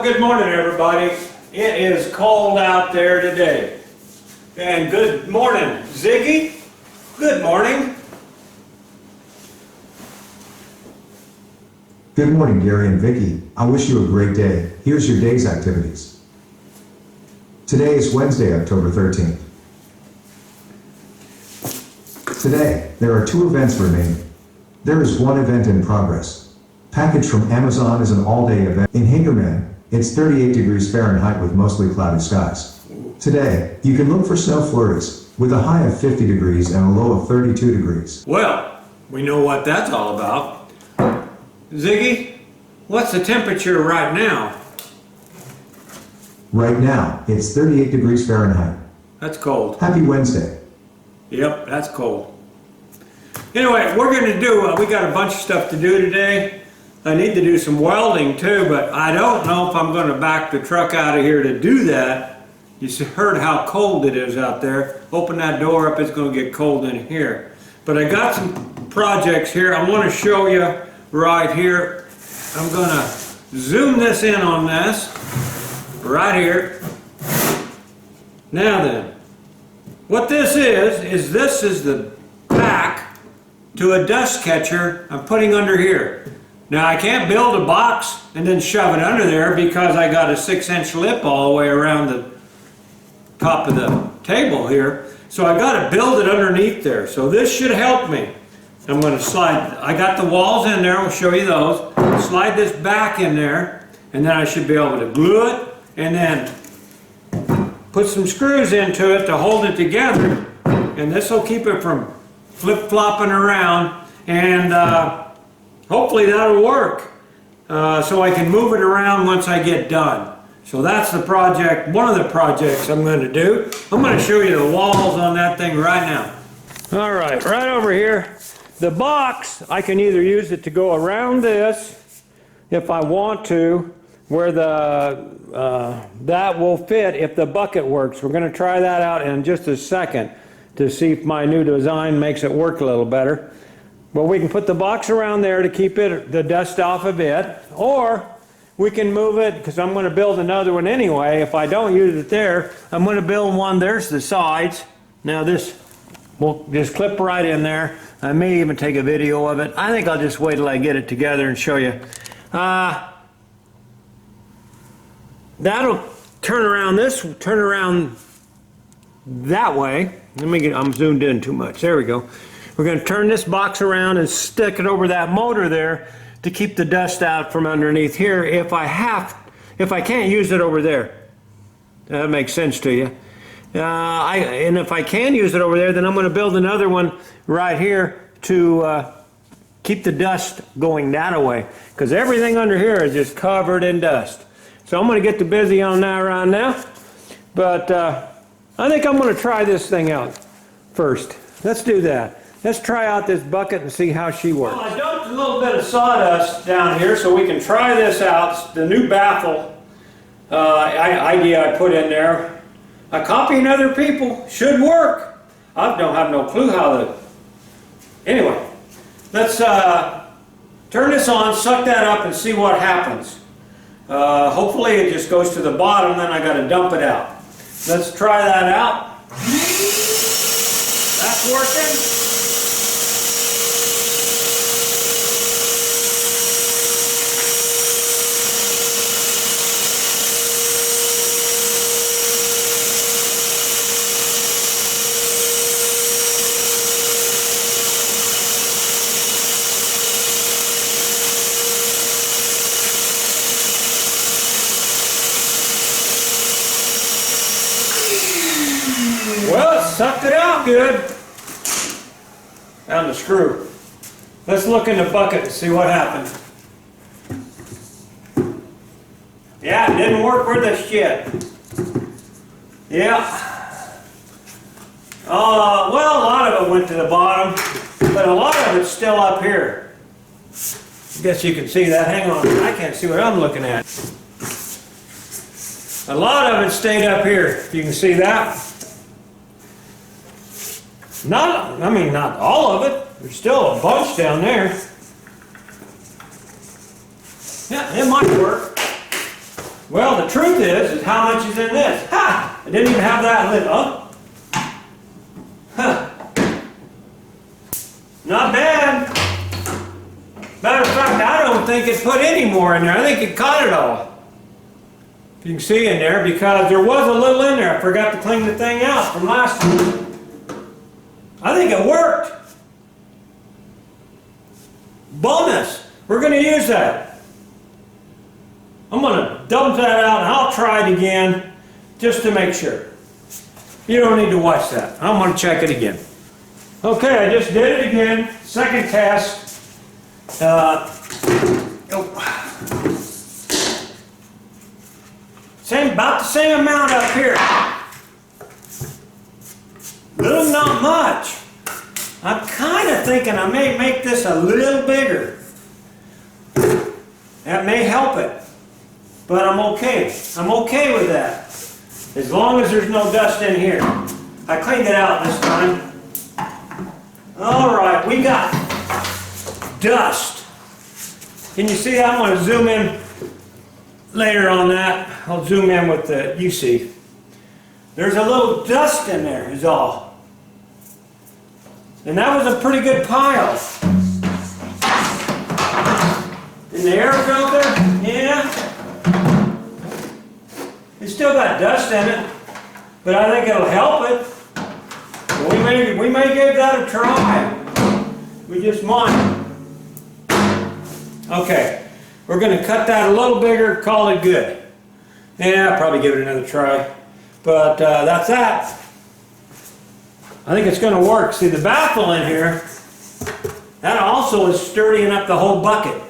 good morning, everybody. It is cold out there today. And good morning, Ziggy. Good morning. Good morning, Gary and Vicky. I wish you a great day. Here's your day's activities. Today is Wednesday, October 13th. Today, there are 2 events remaining. There is 1 event in progress. Package from Amazon is an all-day event. In Hagerman, it's 38 degrees Fahrenheit with mostly cloudy skies. Today, you can look for snow flurries, with a high of 50 degrees and a low of 32 degrees. Well, we know what that's all about. Ziggy, what's the temperature right now? Right now, it's 38 degrees Fahrenheit. That's cold. Happy Wednesday. Yep, that's cold. Anyway, we're going to do, we got a bunch of stuff to do today. I need to do some welding too, but I don't know if I'm going to back the truck out of here to do that. You heard how cold it is out there. Open that door up, it's going to get cold in here. But I got some projects here I want to show you right here. I'm going to zoom this in on this right here. Now then, what this is this is the back to a dust catcher I'm putting under here. Now I can't build a box and then shove it under there because I got a 6-inch lip all the way around the top of the table here. So I got to build it underneath there. So this should help me. I'm going to slide, I got the walls in there, I'll show you those. Slide this back in there and then I should be able to glue it and then put some screws into it to hold it together. And this will keep it from flip-flopping around and hopefully that'll work so I can move it around once I get done. So that's the project, one of the projects I'm going to do. I'm going to show you the walls on that thing right now. All right over here. The box, I can either use it to go around this if I want to, where the that will fit if the bucket works. We're going to try that out in just a second to see if my new design makes it work a little better. But we can put the box around there to keep the dust off of it, or we can move it, because I'm going to build another one anyway. If I don't use it there, I'm going to build one. There's the sides. Now this will just clip right in there. I may even take a video of it. I think I'll just wait till I get it together and show you. That'll turn around that way. I'm zoomed in too much. There we go. We're going to turn this box around and stick it over that motor there to keep the dust out from underneath here if I can't use it over there. That makes sense to you. And if I can use it over there, then I'm going to build another one right here to keep the dust going that way, because everything under here is just covered in dust. So I'm going to get to busy on that right now. But I think I'm going to try this thing out first. Let's do that. Let's try out this bucket and see how she works. Well, I dumped a little bit of sawdust down here so we can try this out. The new baffle idea I put in there. I copying other people. Should work. I don't have no clue how to... Anyway, let's turn this on, suck that up, and see what happens. Hopefully it just goes to the bottom, then I got to dump it out. Let's try that out. That's working. Well, it sucked it out good. Found the screw. Let's look in the bucket and see what happened. Yeah, it didn't work worth a shit. Yeah. Well, a lot of it went to the bottom, but a lot of it's still up here. I guess you can see that. Hang on, I can't see what I'm looking at. A lot of it stayed up here. You can see that. Not all of it. There's still a bunch down there. Yeah, it might work. Well, the truth is how much is in this? Ha! I didn't even have that lit up. Huh. Not bad. Matter of fact, I don't think it put any more in there. I think it caught it all. You can see in there because there was a little in there. I forgot to clean the thing out from last time. I think it worked. Bonus. We're going to use that. I'm going to dump that out and I'll try it again just to make sure. You don't need to watch that. I'm going to check it again. Okay, I just did it again. Second test. About the same amount up here. Little, not much. I'm kind of thinking I may make this a little bigger. That may help it. But I'm okay. I'm okay with that. As long as there's no dust in here. I cleaned it out this time. Alright, we got dust. Can you see that? I'm going to zoom in later on that. I'll zoom in with the, you see. There's a little dust in there is all. And that was a pretty good pile. And the air filter, yeah. It's still got dust in it, but I think it'll help it. We may give that a try. We just might. Okay. We're going to cut that a little bigger, call it good. Yeah, I'll probably give it another try. But that's that. I think it's going to work. See, the baffle in here, that also is sturdying up the whole bucket.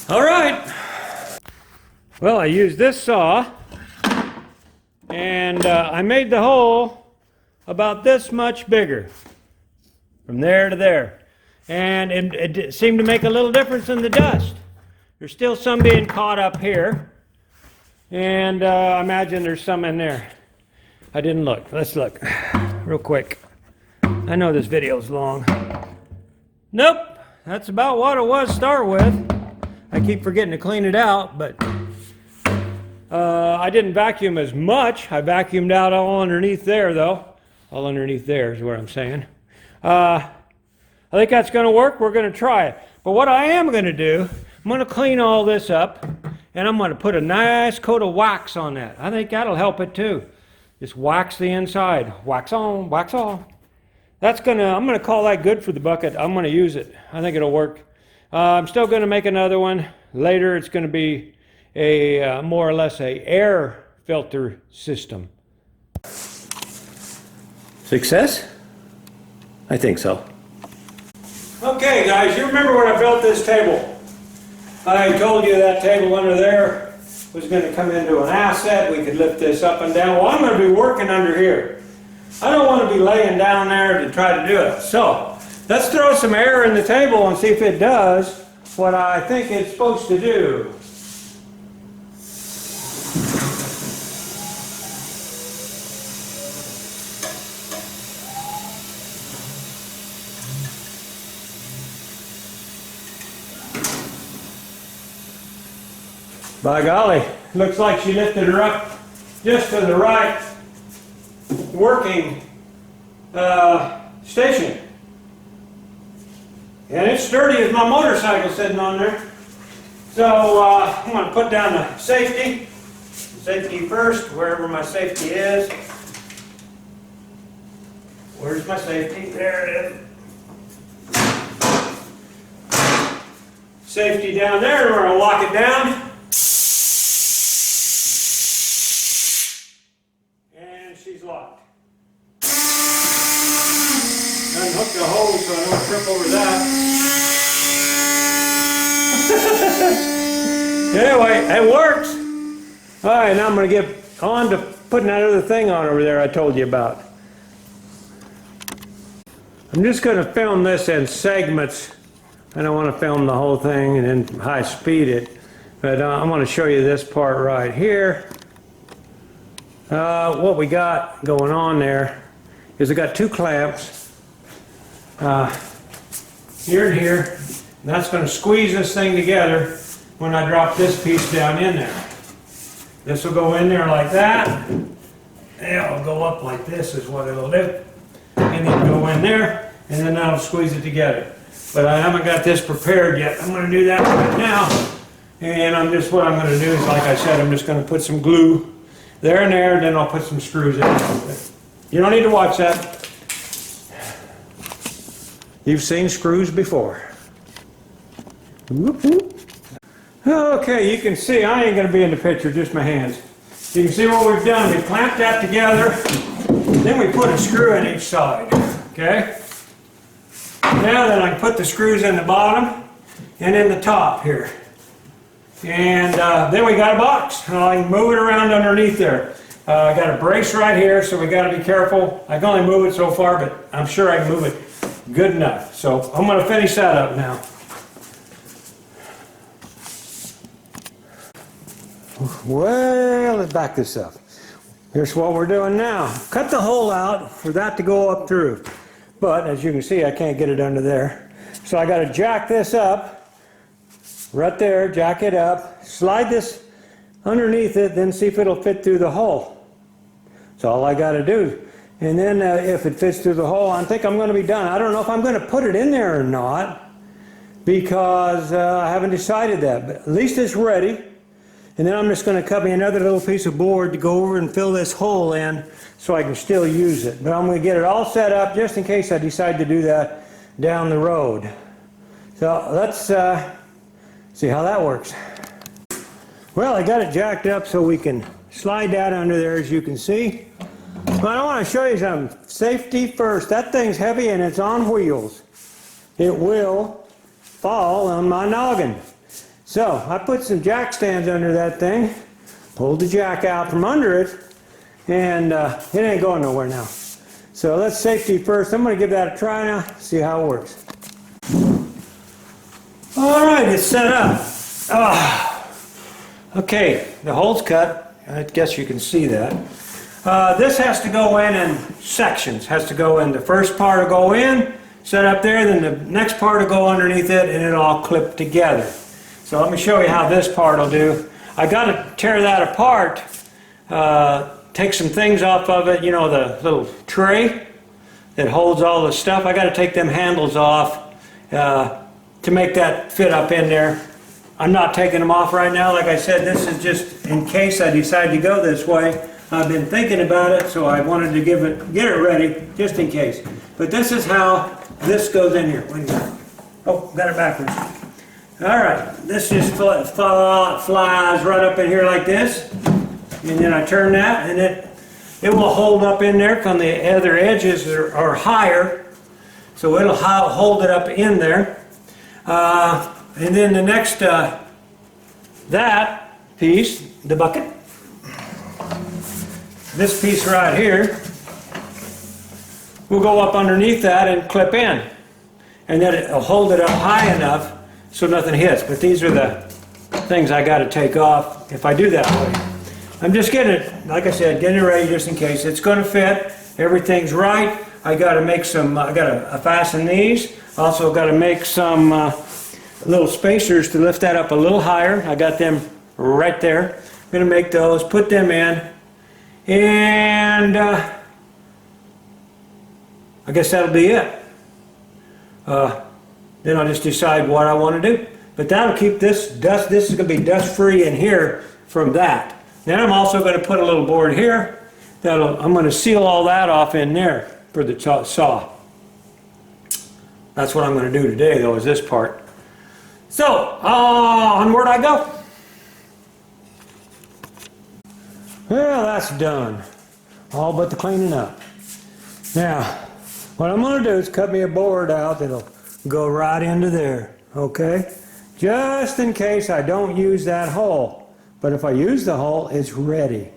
All right. Well, I used this saw, and I made the hole about this much bigger, from there to there. And it seemed to make a little difference in the dust. There's still some being caught up here. And I imagine there's some in there. I didn't look. Let's look real quick. I know this video's long. Nope. That's about what it was to start with. I keep forgetting to clean it out, but I didn't vacuum as much. I vacuumed out all underneath there, though. All underneath there is what I'm saying. I think that's going to work. We're going to try it. But what I am going to do, I'm going to clean all this up, and I'm going to put a nice coat of wax on that. I think that'll help it too. Just wax the inside. Wax on, wax off. I'm going to call that good for the bucket. I'm going to use it. I think it'll work. I'm still going to make another one. Later it's going to be a more or less a air filter system. Success? I think so. Okay guys, you remember when I built this table? I told you that table under there was going to come into an asset. We could lift this up and down. Well, I'm going to be working under here. I don't want to be laying down there to try to do it. So, let's throw some air in the table and see if it does what I think it's supposed to do. By golly, looks like she lifted her up just to the right working station. And it's sturdy as my motorcycle sitting on there. So I'm going to put down the safety. Safety first, wherever my safety is. Where's my safety? There it is. Safety down there, we're going to lock it down. She's locked. Unhook the hose so I don't trip over that. Anyway, it works. Alright, now I'm going to get on to putting that other thing on over there I told you about. I'm just going to film this in segments. I don't want to film the whole thing and then high speed it. But I'm going to show you this part right here. What we got going on there is I got two clamps here and here. And that's going to squeeze this thing together when I drop this piece down in there. This will go in there like that. It'll go up like this is what it'll do. And then go in there, and then I'll squeeze it together. But I haven't got this prepared yet. I'm going to do that right now. And what I'm going to do is, like I said, I'm just going to put some glue there and there, and then I'll put some screws in. You don't need to watch that. You've seen screws before. Whoop, whoop. Okay, you can see I ain't going to be in the picture, just my hands. You can see what we've done. We clamped that together, then we put a screw in each side. Okay? Now then I can put the screws in the bottom and in the top here. And then we got a box. I can move it around underneath there. I got a brace right here, so we got to be careful. I can only move it so far, but I'm sure I can move it good enough. So I'm going to finish that up now. Well, let's back this up. Here's what we're doing now. Cut the hole out for that to go up through. But as you can see, I can't get it under there. So I got to jack this up right there, jack it up, slide this underneath it, then see if it'll fit through the hole. That's all I got to do. And then if it fits through the hole, I think I'm going to be done. I don't know if I'm going to put it in there or not because I haven't decided that. But at least it's ready. And then I'm just going to cut me another little piece of board to go over and fill this hole in so I can still use it. But I'm going to get it all set up just in case I decide to do that down the road. So let's see how that works. Well, I got it jacked up so we can slide that under there, as you can see. But I want to show you something. Safety first. That thing's heavy and it's on wheels. It will fall on my noggin. So I put some jack stands under that thing, pulled the jack out from under it, and it ain't going nowhere now. So let's safety first. I'm going to give that a try now, see how it works. All right, it's set up. Okay, the hole's cut. I guess you can see that. This has to go in sections. Has to go in, the first part will go in, set up there, then the next part will go underneath it, and it'll all clip together. So let me show you how this part will do. I got to tear that apart, take some things off of it, you know, the little tray that holds all the stuff. I got to take them handles off to make that fit up in there. I'm not taking them off right now. Like I said, this is just in case I decide to go this way. I've been thinking about it, so I wanted to get it ready just in case. But this is how this goes in here. Wait a minute. Oh, got it backwards. All right, this just flies right up in here like this, and then I turn that, and it will hold up in there because the other edges are higher, so it'll hold it up in there. And then the next, that piece, the bucket, this piece right here, will go up underneath that and clip in, and then it'll hold it up high enough so nothing hits. But these are the things I got to take off if I do that way. I'm just getting it, like I said, getting it ready just in case. It's going to fit. Everything's right. I got to make some, I got to fasten these. Also got to make some little spacers to lift that up a little higher. I got them right there. I'm going to make those, put them in, and I guess that'll be it. Then I'll just decide what I want to do. But that'll keep this dust, this is going to be dust free in here from that. Then I'm also going to put a little board here. I'm going to seal all that off in there for the saw. That's what I'm going to do today though, is this part. So, onward I go. Well, that's done. All but the cleaning up. Now, what I'm going to do is cut me a board out that'll go right into there, okay? Just in case I don't use that hole. But if I use the hole, it's ready.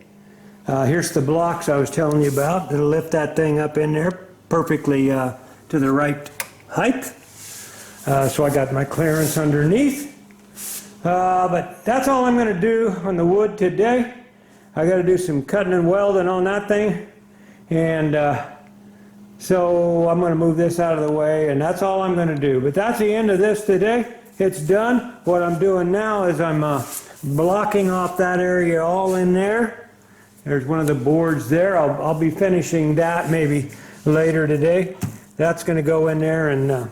Here's the blocks I was telling you about that'll lift that thing up in there perfectly to the right height. So I got my clearance underneath. But that's all I'm going to do on the wood today. I got to do some cutting and welding on that thing. And so I'm going to move this out of the way, and that's all I'm going to do. But that's the end of this today. it's done. What I'm doing now is I'm blocking off that area all in there. There's one of the boards there. I'll be finishing that maybe later today. That's going to go in there and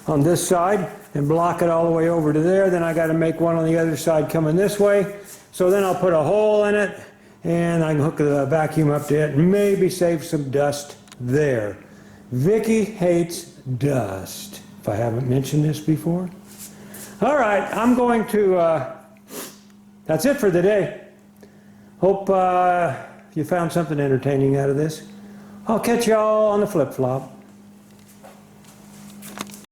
on this side and block it all the way over to there. Then I got to make one on the other side coming this way. So then I'll put a hole in it and I can hook the vacuum up to it and maybe save some dust there. Vicky hates dust, if I haven't mentioned this before. All right, I'm going to, that's it for today. Hope you found something entertaining out of this. I'll catch y'all on the flip-flop.